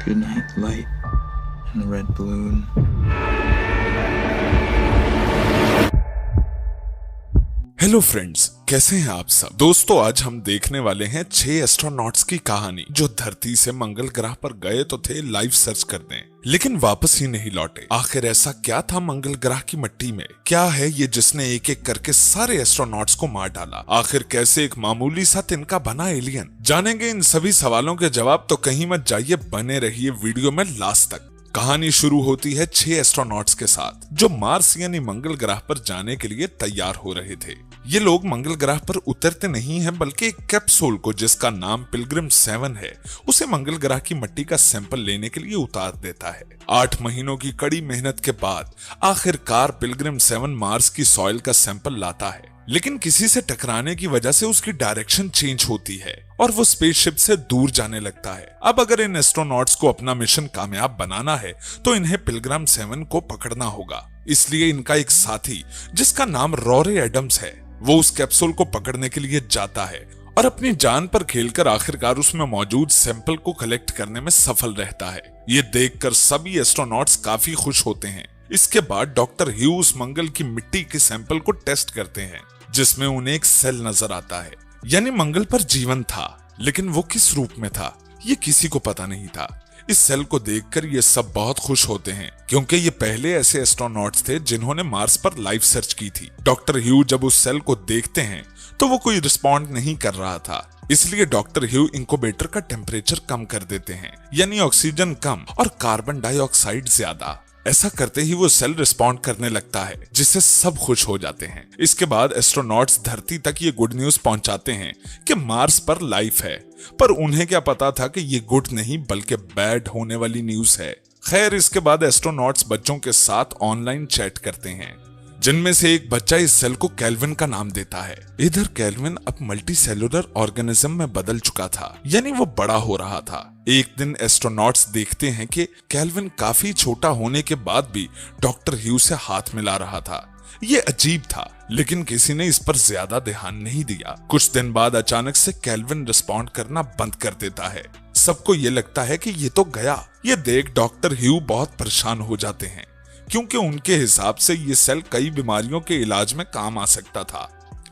Good night, light and the red balloon. Hello friends, कैसे हैं आप सब। दोस्तों, आज हम देखने वाले हैं 6 एस्ट्रोनॉट्स की कहानी जो धरती से मंगल ग्रह पर गए तो थे लाइव सर्च करने, लेकिन वापस ही नहीं लौटे। आखिर ऐसा क्या था मंगल ग्रह की मिट्टी में? क्या है ये जिसने एक एक करके सारे एस्ट्रोनॉट्स को मार डाला? आखिर कैसे एक मामूली सा तिनका बना एलियन? जानेंगे इन सभी सवालों के जवाब, तो कहीं मत जाइए, बने रहिए वीडियो में लास्ट तक। कहानी शुरू होती है 6 एस्ट्रोनॉट्स के साथ जो मार्स यानी मंगल ग्रह पर जाने के लिए तैयार हो रहे थे। ये लोग मंगल ग्रह पर उतरते नहीं हैं, बल्कि एक कैप्सूल को, जिसका नाम पिलग्रिम 7 है, उसे मंगल ग्रह की मिट्टी का सैंपल लेने के लिए उतार देता है। 8 महीनों की कड़ी मेहनत के बाद आखिरकार पिलग्रिम 7 मार्स की सॉइल का सैंपल लाता है, लेकिन किसी से टकराने की वजह से उसकी डायरेक्शन चेंज होती है और वो स्पेसशिप से दूर जाने लगता है। अब अगर इन एस्ट्रोनॉट्स को अपना मिशन कामयाब बनाना है तो इन्हें पिलग्रिम 7 को पकड़ना होगा। इसलिए इनका एक साथी, जिसका नाम रॉरी एडम्स है, वो उस कैप्सूल को पकड़ने के लिए जाता है और अपनी जान पर खेलकर आखिरकार उसमें मौजूद सैंपल को कलेक्ट करने में सफल रहता है। ये देखकर सभी एस्ट्रोनॉट्स काफी खुश होते हैं। इसके बाद डॉक्टर ह्यू उस मंगल की मिट्टी के सैंपल को टेस्ट करते हैं, जिसमें उन्हें एक सेल नजर आता है। यानी मंगल पर जीवन था, लेकिन वो किस रूप में था ये किसी को पता नहीं था। इस सेल को देखकर ये सब बहुत खुश होते हैं, क्योंकि ये पहले ऐसे एस्ट्रोनॉट्स थे जिन्होंने मार्स पर लाइव सर्च की थी। डॉक्टर ह्यू जब उस सेल को देखते हैं तो वो कोई रिस्पॉन्ड नहीं कर रहा था, इसलिए डॉक्टर ह्यू इंक्यूबेटर का टेम्परेचर कम कर देते हैं, यानी ऑक्सीजन कम और कार्बन डाइऑक्साइड ज्यादा। ऐसा करते ही वो सेल रिस्पॉन्ड करने लगता है, जिससे सब खुश हो जाते हैं। इसके बाद एस्ट्रोनॉट्स धरती तक ये गुड न्यूज पहुंचाते हैं कि मार्स पर लाइफ है, पर उन्हें क्या पता था कि ये गुड नहीं बल्कि बैड होने वाली न्यूज है। खैर, इसके बाद एस्ट्रोनॉट्स बच्चों के साथ ऑनलाइन चैट करते हैं, जिनमें से एक बच्चा इस सेल को केल्विन का नाम देता है। इधर केल्विन अब मल्टी सेलुलर ऑर्गेनिज्म में बदल चुका था, यानी वो बड़ा हो रहा था। एक दिन एस्ट्रोनॉट्स देखते हैं कि केल्विन काफी छोटा होने के बाद भी डॉक्टर ह्यू से हाथ मिला रहा था। ये अजीब था, लेकिन किसी ने इस पर ज्यादा ध्यान नहीं दिया। कुछ दिन बाद अचानक से केल्विन रिस्पॉन्ड करना बंद कर देता है। सबको ये लगता है कि ये तो गया। ये देख डॉक्टर ह्यू बहुत परेशान हो जाते हैं, क्योंकि उनके हिसाब से ये सेल कई बीमारियों के इलाज में काम आ सकता था।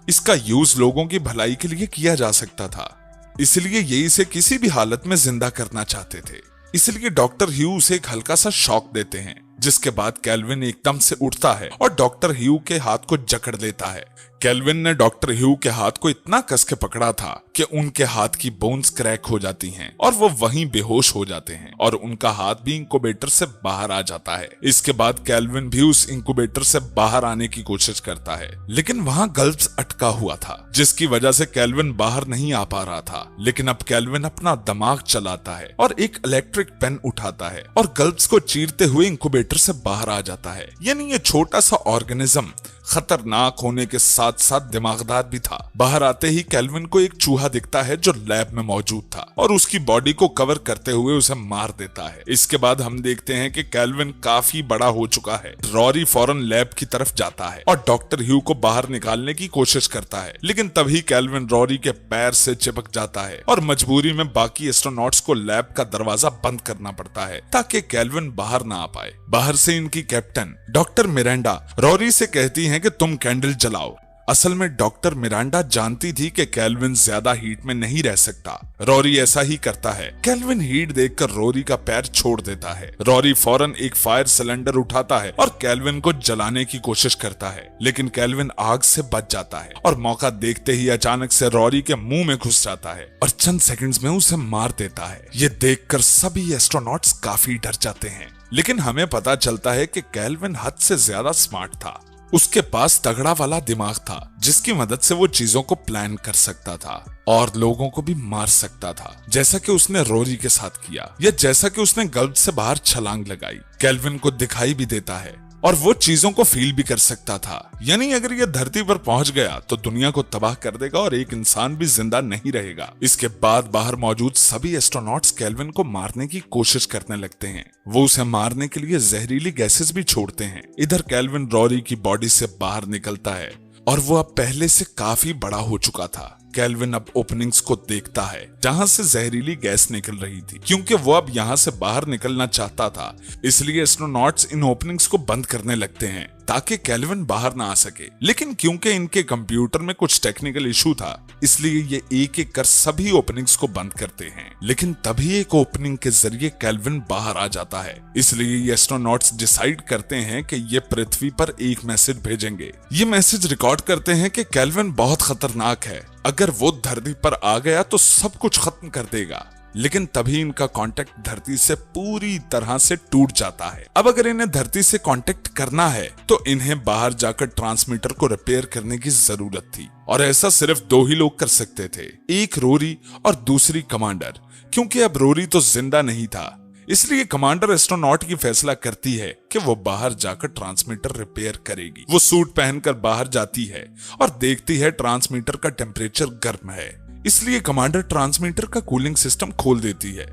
इसका यूज लोगों की भलाई के लिए किया जा सकता था, इसलिए ये इसे किसी भी हालत में जिंदा करना चाहते थे। इसलिए डॉक्टर ह्यू उसे एक हल्का सा शॉक देते हैं, जिसके बाद केल्विन एकदम से उठता है और डॉक्टर ह्यू के हाथ को जकड़ लेता है। केल्विन ने डॉक्टर ह्यू के हाथ को इतना कस के पकड़ा था कि उनके हाथ की बोन्स क्रैक हो जाती हैं और वो वहीं बेहोश हो जाते हैं और उनका हाथ भी इंक्यूबेटर से बाहर आ जाता है। इसके बाद केल्विन भी उस इंक्यूबेटर से बाहर आने की कोशिश करता है, लेकिन वहां गल्व्स अटका हुआ था, जिसकी वजह से केल्विन बाहर नहीं आ पा रहा था। लेकिन अब केल्विन अपना दिमाग चलाता है और एक इलेक्ट्रिक पेन उठाता है और गल्व्स को चीरते हुए इंक्यूबेटर से बाहर आ जाता है। यानी ये छोटा सा ऑर्गेनिज्म खतरनाक होने के साथ साथ दिमागदार भी था। बाहर आते ही केल्विन को एक चूहा दिखता है जो लैब में मौजूद था और उसकी बॉडी को कवर करते हुए उसे मार देता है। इसके बाद हम देखते हैं कि केल्विन काफी बड़ा हो चुका है। रॉरी फौरन लैब की तरफ जाता है और डॉक्टर ह्यू को बाहर निकालने की कोशिश करता है, लेकिन तभी केल्विन रॉरी के पैर से चिपक जाता है और मजबूरी में बाकी एस्ट्रोनॉट्स को लैब का दरवाजा बंद करना पड़ता है ताकि केल्विन बाहर ना आ पाए। बाहर से इनकी कैप्टन डॉक्टर मिरांडा रॉरी से कहती है कि तुम कैंडल जलाओ। असल में डॉक्टर मिरांडा जानती थी कि केल्विन ज्यादा हीट में नहीं रह सकता। रॉरी ऐसा ही करता है। केल्विन हीट देखकर रॉरी का पैर छोड़ देता है। रॉरी फौरन एक फायर सिलेंडर उठाता है और केल्विन को जलाने की कोशिश करता है, लेकिन केल्विन आग से बच जाता है और मौका देखते ही अचानक से रॉरी के मुंह में घुस जाता है और चंद सेकंड्स में उसे मार देता है। ये देखकर सभी एस्ट्रोनॉट्स काफी डर जाते हैं, लेकिन हमें पता चलता है कि केल्विन हद से ज्यादा स्मार्ट था। उसके पास तगड़ा वाला दिमाग था, जिसकी मदद से वो चीजों को प्लान कर सकता था और लोगों को भी मार सकता था, जैसा कि उसने रोरी के साथ किया या जैसा कि उसने गल्फ से बाहर छलांग लगाई। केल्विन को दिखाई भी देता है और वो चीजों को फील भी कर सकता था। यानी अगर ये धरती पर पहुंच गया तो दुनिया को तबाह कर देगा और एक इंसान भी जिंदा नहीं रहेगा। इसके बाद बाहर मौजूद सभी एस्ट्रोनॉट्स केल्विन को मारने की कोशिश करने लगते हैं। वो उसे मारने के लिए जहरीली गैसेस भी छोड़ते हैं। इधर केल्विन रॉरी की बॉडी से बाहर निकलता है और वो अब पहले से काफी बड़ा हो चुका था। केल्विन अब ओपनिंग्स को देखता है जहां से जहरीली गैस निकल रही थी। क्योंकि वो अब यहाँ से बाहर निकलना चाहता था, इसलिए एस्ट्रोनॉट्स इन ओपनिंग्स को बंद करने लगते हैं ताकि केल्विन बाहर ना आ सके। लेकिन क्योंकि इनके कंप्यूटर में कुछ टेक्निकल इशू था, इसलिए ये एक एक कर सभी ओपनिंग्स को बंद करते हैं। लेकिन तभी एक ओपनिंग के जरिए केल्विन बाहर आ जाता है। इसलिए ये एस्ट्रोनॉट्स डिसाइड करते हैं कि ये पृथ्वी पर एक मैसेज भेजेंगे। ये मैसेज रिकॉर्ड करते हैं कि केल्विन बहुत खतरनाक है, अगर वो धरती पर आ गया तो सब कुछ खत्म कर देगा। लेकिन तभी इनका कांटेक्ट धरती से पूरी तरह से टूट जाता है। अब अगर इन्हें धरती से कांटेक्ट करना है तो इन्हें बाहर जाकर ट्रांसमीटर को रिपेयर करने की जरूरत थी, और ऐसा सिर्फ 2 ही लोग कर सकते थे, एक रोरी और दूसरी कमांडर। क्योंकि अब रोरी तो जिंदा नहीं था, इसलिए कमांडर एस्ट्रोनॉट की फैसला करती है कि वो बाहर जाकर ट्रांसमीटर रिपेयर करेगी। वो सूट पहनकर बाहर जाती है और देखती है ट्रांसमीटर का टेम्परेचर गर्म है, इसलिए कमांडर ट्रांसमीटर का कूलिंग सिस्टम खोल देती है।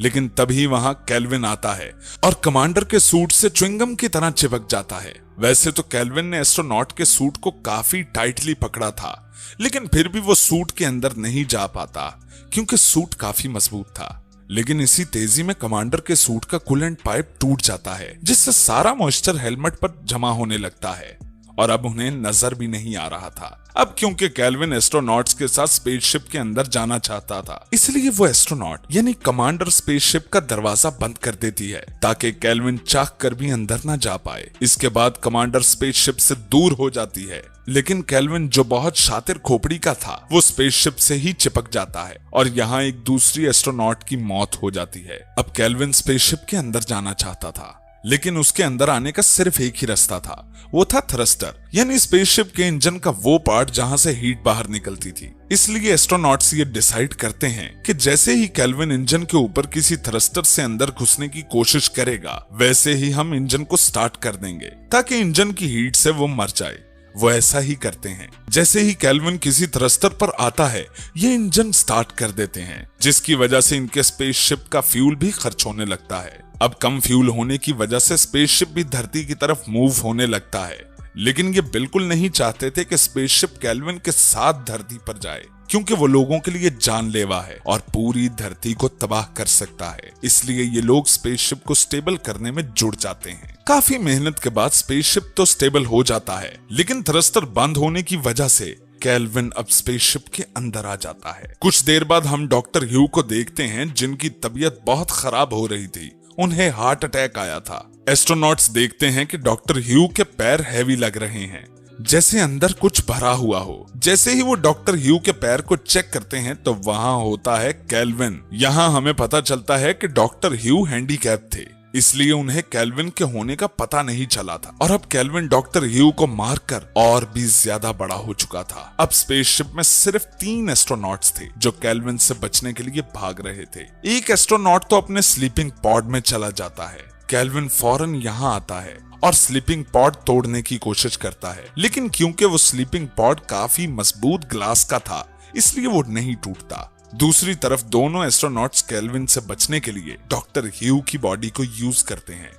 लेकिन तभी वहां केल्विन आता है और कमांडर के सूट से च्युइंगम की तरह चिपक जाता है। वैसे तो केल्विन ने एस्ट्रोनॉट के सूट को काफी टाइटली पकड़ा था, लेकिन फिर भी वो सूट के अंदर नहीं जा पाता क्योंकि सूट काफी मजबूत था। लेकिन इसी तेजी में कमांडर के सूट का कूलेंट पाइप टूट जाता है, जिससे सारा मॉइस्चर हेलमेट पर जमा होने लगता है और अब उन्हें नजर भी नहीं आ रहा था। अब क्योंकि केल्विन एस्ट्रोनॉट्स के साथ स्पेसशिप के अंदर जाना चाहता था, इसलिए वो एस्ट्रोनॉट यानी कमांडर स्पेसशिप का दरवाजा बंद कर देती है ताकि केल्विन चाह कर भी अंदर ना जा पाए। इसके बाद कमांडर स्पेसशिप से दूर हो जाती है, लेकिन केल्विन जो बहुत शातिर खोपड़ी का था, वो स्पेसशिप से ही चिपक जाता है और यहाँ एक दूसरी एस्ट्रोनॉट की मौत हो जाती है। अब केल्विन स्पेसशिप के अंदर जाना चाहता था, लेकिन उसके अंदर आने का सिर्फ एक ही रास्ता था, वो था थ्रस्टर यानी स्पेसशिप के इंजन का वो पार्ट जहां से हीट बाहर निकलती थी। इसलिए एस्ट्रोनॉट्स ये डिसाइड करते हैं कि जैसे ही केल्विन इंजन के ऊपर किसी थ्रस्टर से अंदर घुसने की कोशिश करेगा, वैसे ही हम इंजन को स्टार्ट कर देंगे ताकि इंजन की हीट से वो मर जाए। वो ऐसा ही करते हैं। जैसे ही केल्विन किसी थ्रस्टर पर आता है, ये इंजन स्टार्ट कर देते हैं, जिसकी वजह से इनके स्पेसशिप का फ्यूल भी खर्च होने लगता है। अब कम फ्यूल होने की वजह से स्पेसशिप भी धरती की तरफ मूव होने लगता है। लेकिन ये बिल्कुल नहीं चाहते थे कि स्पेसशिप केल्विन के साथ धरती पर जाए, क्योंकि वो लोगों के लिए जानलेवा है और पूरी धरती को तबाह कर सकता है। इसलिए ये लोग स्पेसशिप को स्टेबल करने में जुड़ जाते हैं। काफी मेहनत के बाद स्पेसशिप तो स्टेबल हो जाता है, लेकिन थ्रस्टर बंद होने की वजह से केल्विन अब स्पेसशिप के अंदर आ जाता है। कुछ देर बाद हम डॉक्टर ह्यू को देखते हैं, जिनकी तबीयत बहुत खराब हो रही थी। उन्हें हार्ट अटैक आया था। एस्ट्रोनॉट्स देखते हैं कि डॉक्टर ह्यू के पैर हैवी लग रहे हैं, जैसे अंदर कुछ भरा हुआ हो। जैसे ही वो डॉक्टर ह्यू के पैर को चेक करते हैं तो वहां होता है केल्विन। यहाँ हमें पता चलता है कि डॉक्टर ह्यू हैंडीकैप थे, इसलिए उन्हें केल्विन के होने का पता नहीं चला था, और अब केल्विन डॉक्टर ह्यू को मारकर और भी ज्यादा बड़ा हो चुका था। अब स्पेसशिप में सिर्फ 3 एस्ट्रोनॉट्स थे जो केल्विन से बचने के लिए भाग रहे थे। एक एस्ट्रोनॉट तो अपने स्लीपिंग पॉड में चला जाता है। केल्विन फौरन यहाँ आता है और स्लीपिंग पॉड तोड़ने की कोशिश करता है, लेकिन क्योंकि वो स्लीपिंग पॉड काफी मजबूत ग्लास का था, इसलिए वो नहीं टूटता। दूसरी तरफ दोनों एस्ट्रोनॉट्स केल्विन से बचने के लिए डॉक्टर ह्यू की बॉडी को यूज करते हैं,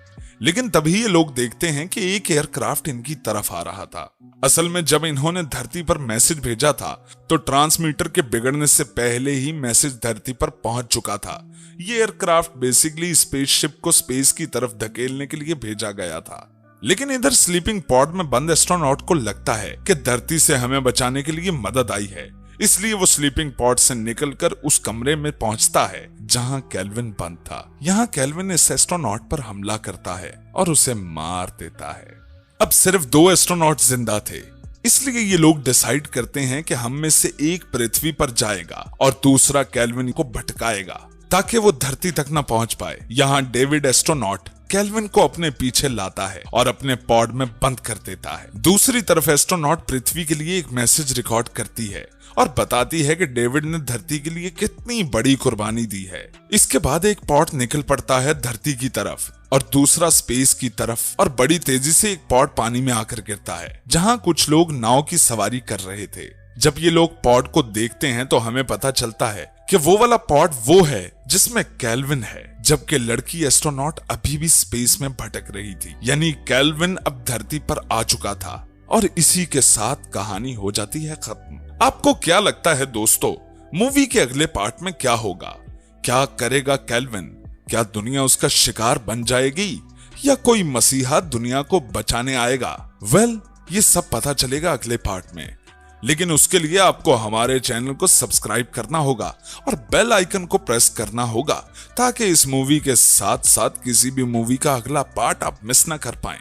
लेकिन तभी ये लोग देखते हैं कि एक एयरक्राफ्ट इनकी तरफ आ रहा था। असल में जब इन्होंने धरती पर मैसेज भेजा था तो ट्रांसमीटर के बिगड़ने से पहले ही मैसेज धरती पर पहुंच चुका था। ये एयरक्राफ्ट बेसिकली स्पेसशिप को स्पेस की तरफ धकेलने के लिए भेजा गया था। लेकिन इधर स्लीपिंग पॉड में बंद एस्ट्रोनॉट को लगता है कि धरती से हमें बचाने के लिए मदद आई है, इसलिए वो स्लीपिंग पॉड से निकलकर उस कमरे में पहुंचता है जहां केल्विन बंद था। यहाँ केल्विन इस एस्ट्रोनॉट पर हमला करता है और उसे मार देता है। अब सिर्फ 2 एस्ट्रोनॉट जिंदा थे, इसलिए ये लोग डिसाइड करते हैं कि हम में से एक पृथ्वी पर जाएगा और दूसरा केल्विन को भटकाएगा ताकि वो धरती तक न पहुंच पाए। यहाँ डेविड एस्ट्रोनॉट केल्विन को अपने पीछे लाता है और अपने पॉड में बंद कर देता है। दूसरी तरफ एस्ट्रोनॉट पृथ्वी के लिए एक मैसेज रिकॉर्ड करती है और बताती है कि डेविड ने धरती के लिए कितनी बड़ी कुर्बानी दी है। इसके बाद एक पॉड निकल पड़ता है धरती की तरफ और दूसरा स्पेस की तरफ, और बड़ी तेजी से एक पॉड पानी में आकर गिरता है जहां कुछ लोग नाव की सवारी कर रहे थे। जब ये लोग पॉड को देखते हैं तो हमें पता चलता है कि वो वाला पॉड वो है जिसमें केल्विन है, जबकि लड़की एस्ट्रोनॉट अभी भी स्पेस में भटक रही थी। यानी केल्विन अब धरती पर आ चुका था और इसी के साथ कहानी हो जाती है खत्म। आपको क्या लगता है दोस्तों, मूवी के अगले पार्ट में क्या होगा, क्या करेगा केल्विन, क्या दुनिया उसका शिकार बन जाएगी या कोई मसीहा दुनिया को बचाने आएगा। वेल, ये सब पता चलेगा अगले पार्ट में, लेकिन उसके लिए आपको हमारे चैनल को सब्सक्राइब करना होगा और बेल आइकन को प्रेस करना होगा ताकि इस मूवी के साथ साथ किसी भी मूवी का अगला पार्ट आप मिस ना कर पाएं।